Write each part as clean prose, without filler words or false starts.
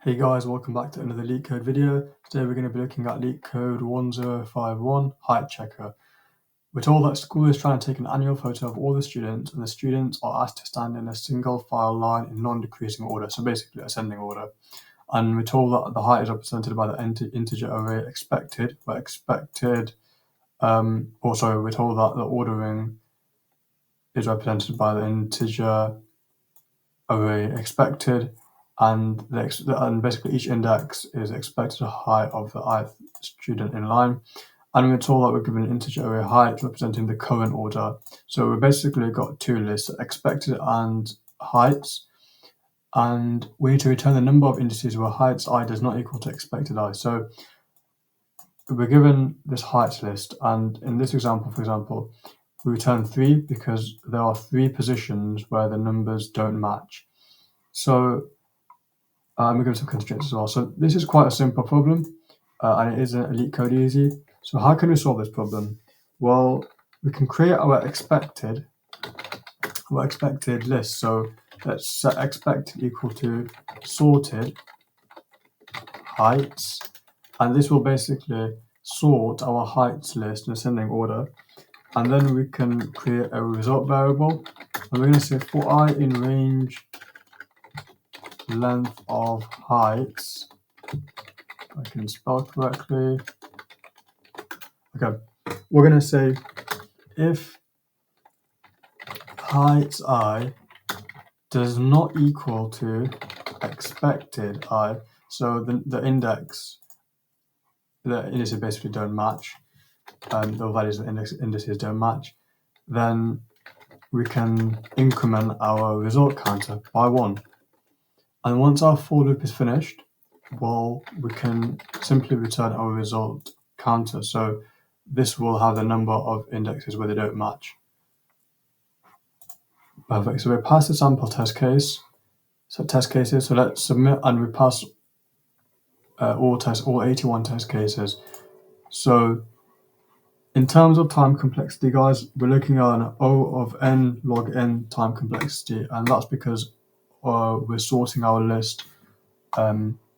Hey guys, welcome back to another Leetcode video. Today we're going to be looking at Leetcode 1051 Height Checker. We're told that school is trying to take an annual photo of all the students, and the students are asked to stand in a single file line in non-decreasing order, so basically ascending order. And we're told that the height is represented by the integer array expected, we're told that the ordering is represented by the integer array expected, and basically each index is expected height of the ith student in line. And we're told that we're given an integer array height representing the current order. So we basically got two lists, expected and heights, and we need to return the number of indices where heights I does not equal to expected I. So we're given this heights list, and in this example, for example, we return 3 because there are 3 positions where the numbers don't match. So we give some constraints as well. So this is quite a simple problem, and it is an Leetcode easy. So how can we solve this problem? Well, we can create our expected list. So let's set expected equal to sorted heights, and this will basically sort our heights list in ascending order. And then we can create a result variable, and we're going to say for I in range length of heights, I can spell correctly. Okay, we're going to say if heights I does not equal to expected I, so the indices basically don't match, and the values of the indices don't match, then we can increment our result counter by 1. And once our for loop is finished, well, we can simply return our result counter. So this will have the number of indexes where they don't match. Perfect. So we pass the sample test cases. So let's submit, and we pass all 81 test cases. So in terms of time complexity, guys, we're looking at an O of n log n time complexity, and that's because we're sorting our list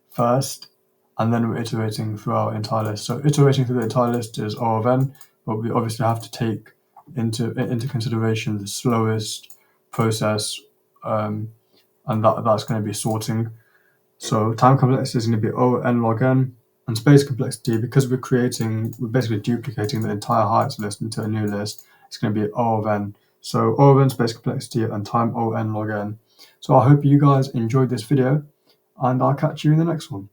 first, and then we're iterating through our entire list. So iterating through the entire list is O of n, but we obviously have to take into consideration the slowest process, and that's going to be sorting. So time complexity is going to be O n log n, and space complexity, because we're basically duplicating the entire heights list into a new list, it's going to be O of n. So O of n space complexity and time O n log n. So I hope you guys enjoyed this video, and I'll catch you in the next one.